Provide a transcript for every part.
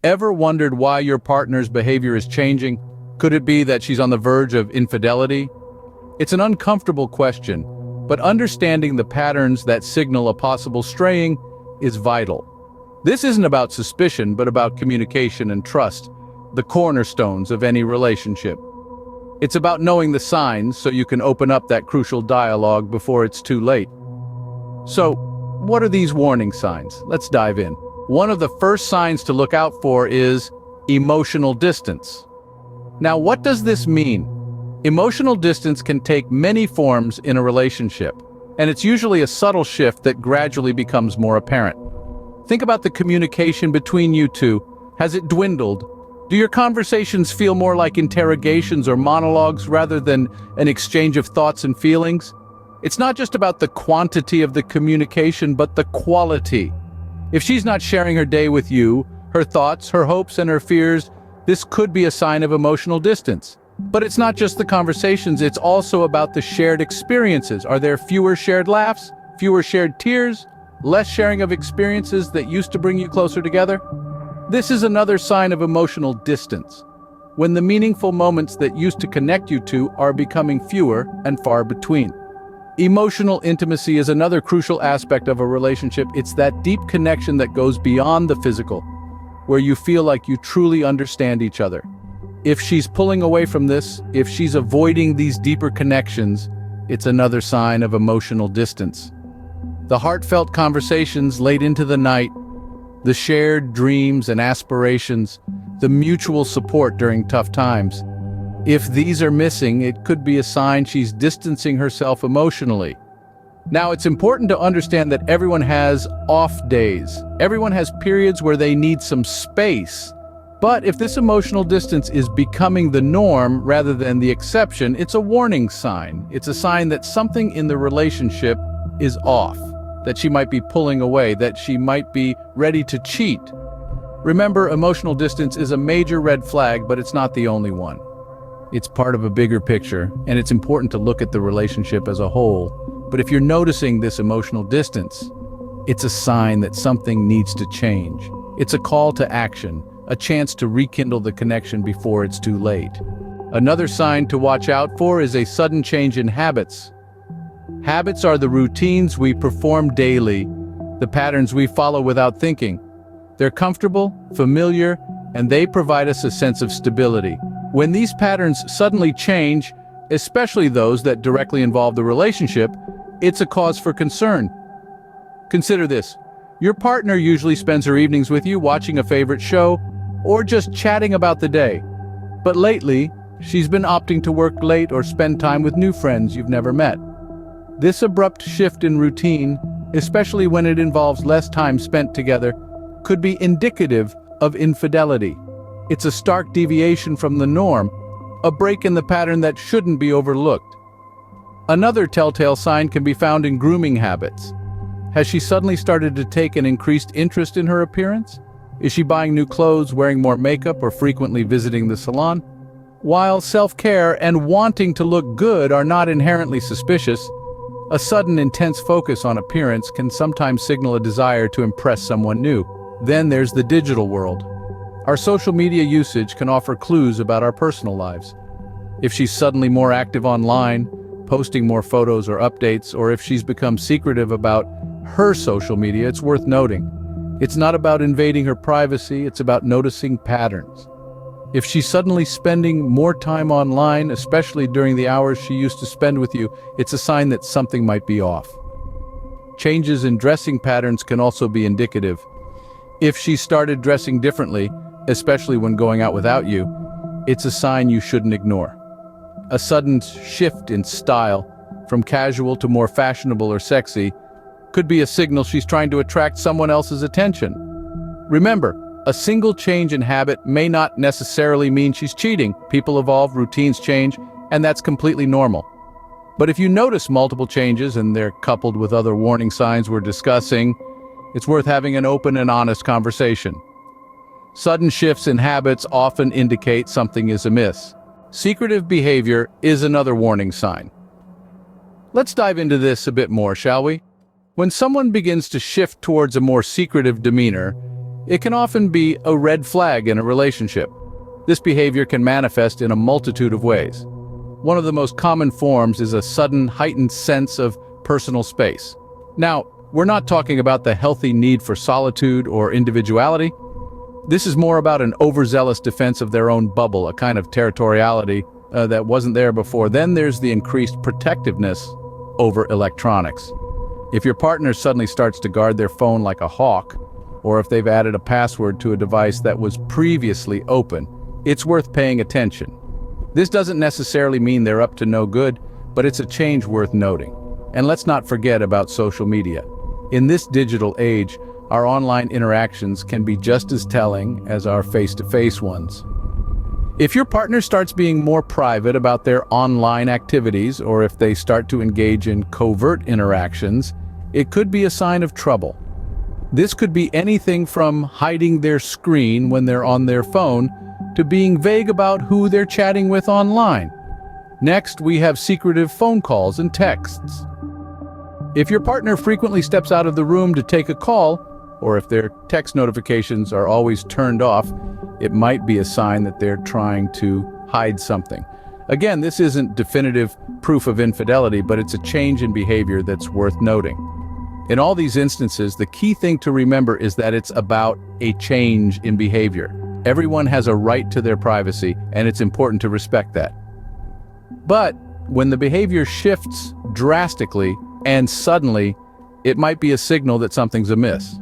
Ever wondered why your partner's behavior is changing? Could it be that she's on the verge of infidelity? It's an uncomfortable question, but understanding the patterns that signal a possible straying is vital. This isn't about suspicion, but about communication and trust, the cornerstones of any relationship. It's about knowing the signs so you can open up that crucial dialogue before it's too late. So, what are these warning signs? Let's dive in. One of the first signs to look out for is emotional distance. Now, what does this mean? Emotional distance can take many forms in a relationship, and it's usually a subtle shift that gradually becomes more apparent. Think about the communication between you two. Has it dwindled? Do your conversations feel more like interrogations or monologues rather than an exchange of thoughts and feelings? It's not just about the quantity of the communication, but the quality. If she's not sharing her day with you, her thoughts, her hopes, and her fears, this could be a sign of emotional distance. But it's not just the conversations, it's also about the shared experiences. Are there fewer shared laughs, fewer shared tears, less sharing of experiences that used to bring you closer together? This is another sign of emotional distance, when the meaningful moments that used to connect you two are becoming fewer and far between. Emotional intimacy is another crucial aspect of a relationship. It's that deep connection that goes beyond the physical, where you feel like you truly understand each other. If she's pulling away from this, if she's avoiding these deeper connections, it's another sign of emotional distance. The heartfelt conversations late into the night, the shared dreams and aspirations, the mutual support during tough times. If these are missing, it could be a sign she's distancing herself emotionally. Now, it's important to understand that everyone has off days. Everyone has periods where they need some space. But if this emotional distance is becoming the norm rather than the exception, it's a warning sign. It's a sign that something in the relationship is off, that she might be pulling away, that she might be ready to cheat. Remember, emotional distance is a major red flag, but it's not the only one. It's part of a bigger picture, and it's important to look at the relationship as a whole. But if you're noticing this emotional distance, it's a sign that something needs to change. It's a call to action, a chance to rekindle the connection before it's too late. Another sign to watch out for is a sudden change in habits. Habits are the routines we perform daily, the patterns we follow without thinking. They're comfortable, familiar, and they provide us a sense of stability. When these patterns suddenly change, especially those that directly involve the relationship, it's a cause for concern. Consider this. Your partner usually spends her evenings with you watching a favorite show or just chatting about the day. But lately, she's been opting to work late or spend time with new friends you've never met. This abrupt shift in routine, especially when it involves less time spent together, could be indicative of infidelity. It's a stark deviation from the norm, a break in the pattern that shouldn't be overlooked. Another telltale sign can be found in grooming habits. Has she suddenly started to take an increased interest in her appearance? Is she buying new clothes, wearing more makeup, or frequently visiting the salon? While self-care and wanting to look good are not inherently suspicious, a sudden intense focus on appearance can sometimes signal a desire to impress someone new. Then there's the digital world. Our social media usage can offer clues about our personal lives. If she's suddenly more active online, posting more photos or updates, or if she's become secretive about her social media, it's worth noting. It's not about invading her privacy, it's about noticing patterns. If she's suddenly spending more time online, especially during the hours she used to spend with you, it's a sign that something might be off. Changes in dressing patterns can also be indicative. If she started dressing differently, especially when going out without you, it's a sign you shouldn't ignore. A sudden shift in style, from casual to more fashionable or sexy, could be a signal she's trying to attract someone else's attention. Remember, a single change in habit may not necessarily mean she's cheating. People evolve, routines change, and that's completely normal. But if you notice multiple changes and they're coupled with other warning signs we're discussing, it's worth having an open and honest conversation. Sudden shifts in habits often indicate something is amiss. Secretive behavior is another warning sign. Let's dive into this a bit more, shall we? When someone begins to shift towards a more secretive demeanor, It can often be a red flag in a relationship. This behavior can manifest in a multitude of ways. One of the most common forms is a sudden, heightened sense of personal space. Now, we're not talking about the healthy need for solitude or individuality. This is more about an overzealous defense of their own bubble, a kind of territoriality that wasn't there before. Then there's the increased protectiveness over electronics. If your partner suddenly starts to guard their phone like a hawk, or if they've added a password to a device that was previously open, it's worth paying attention. This doesn't necessarily mean they're up to no good, but it's a change worth noting. And let's not forget about social media. In this digital age, our online interactions can be just as telling as our face-to-face ones. If your partner starts being more private about their online activities, or if they start to engage in covert interactions, it could be a sign of trouble. This could be anything from hiding their screen when they're on their phone to being vague about who they're chatting with online. Next, we have secretive phone calls and texts. If your partner frequently steps out of the room to take a call, or if their text notifications are always turned off, it might be a sign that they're trying to hide something. Again, this isn't definitive proof of infidelity, but it's a change in behavior that's worth noting. In all these instances, the key thing to remember is that it's about a change in behavior. Everyone has a right to their privacy, and it's important to respect that. But when the behavior shifts drastically and suddenly, it might be a signal that something's amiss.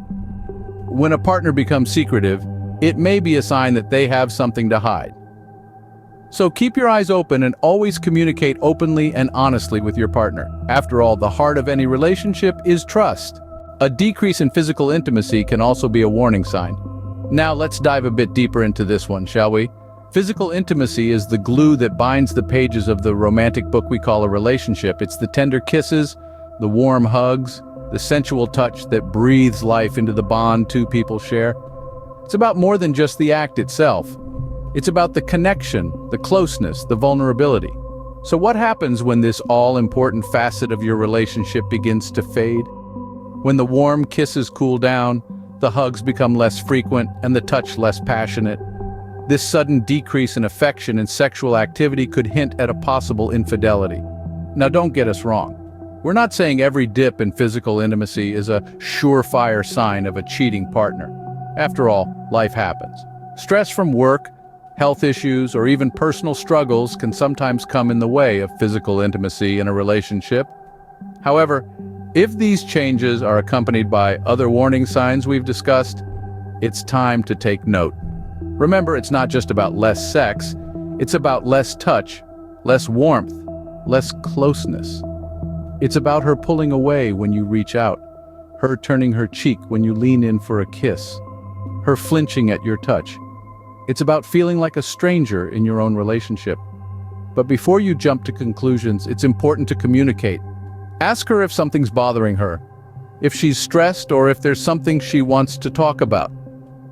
When a partner becomes secretive, it may be a sign that they have something to hide. So keep your eyes open and always communicate openly and honestly with your partner. After all, the heart of any relationship is trust. A decrease in physical intimacy can also be a warning sign. Now let's dive a bit deeper into this one, shall we? Physical intimacy is the glue that binds the pages of the romantic book we call a relationship. It's the tender kisses, the warm hugs, the sensual touch that breathes life into the bond two people share. It's about more than just the act itself. It's about the connection, the closeness, the vulnerability. So what happens when this all-important facet of your relationship begins to fade? When the warm kisses cool down, the hugs become less frequent, and the touch less passionate. This sudden decrease in affection and sexual activity could hint at a possible infidelity. Now don't get us wrong. We're not saying every dip in physical intimacy is a surefire sign of a cheating partner. After all, life happens. Stress from work, health issues, or even personal struggles can sometimes come in the way of physical intimacy in a relationship. However, if these changes are accompanied by other warning signs we've discussed, it's time to take note. Remember, it's not just about less sex, it's about less touch, less warmth, less closeness. It's about her pulling away when you reach out, her turning her cheek when you lean in for a kiss, her flinching at your touch. It's about feeling like a stranger in your own relationship. But before you jump to conclusions, it's important to communicate. Ask her if something's bothering her, if she's stressed, or if there's something she wants to talk about.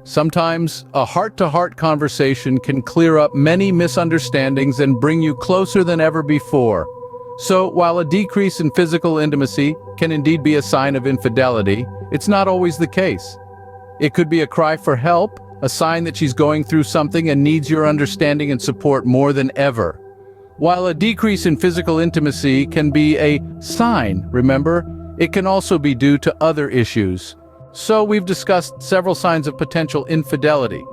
Sometimes a heart-to-heart conversation can clear up many misunderstandings and bring you closer than ever before. So, while a decrease in physical intimacy can indeed be a sign of infidelity, it's not always the case. It could be a cry for help, a sign that she's going through something and needs your understanding and support more than ever. While a decrease in physical intimacy can be a sign, remember, it can also be due to other issues. So we've discussed several signs of potential infidelity.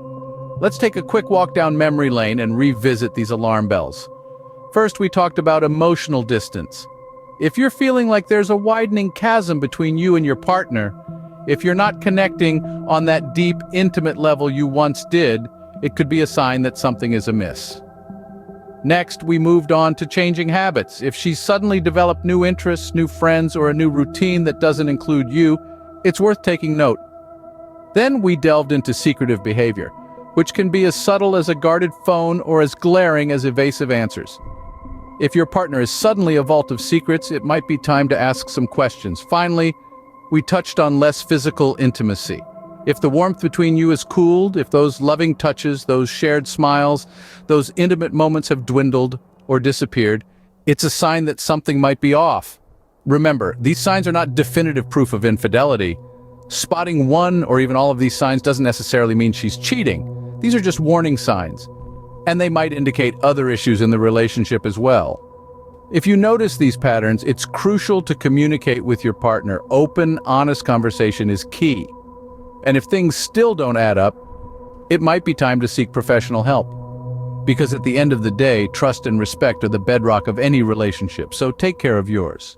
Let's take a quick walk down memory lane and revisit these alarm bells. First, we talked about emotional distance. If you're feeling like there's a widening chasm between you and your partner, if you're not connecting on that deep, intimate level you once did, it could be a sign that something is amiss. Next, we moved on to changing habits. If she's suddenly developed new interests, new friends, or a new routine that doesn't include you, it's worth taking note. Then we delved into secretive behavior, which can be as subtle as a guarded phone or as glaring as evasive answers. If your partner is suddenly a vault of secrets, it might be time to ask some questions. Finally, we touched on less physical intimacy. If the warmth between you is cooled, if those loving touches, those shared smiles, those intimate moments have dwindled or disappeared, it's a sign that something might be off. Remember, these signs are not definitive proof of infidelity. Spotting one or even all of these signs doesn't necessarily mean she's cheating. These are just warning signs, and they might indicate other issues in the relationship as well. If you notice these patterns, it's crucial to communicate with your partner. Open, honest conversation is key. And if things still don't add up, it might be time to seek professional help. Because at the end of the day, trust and respect are the bedrock of any relationship, so take care of yours.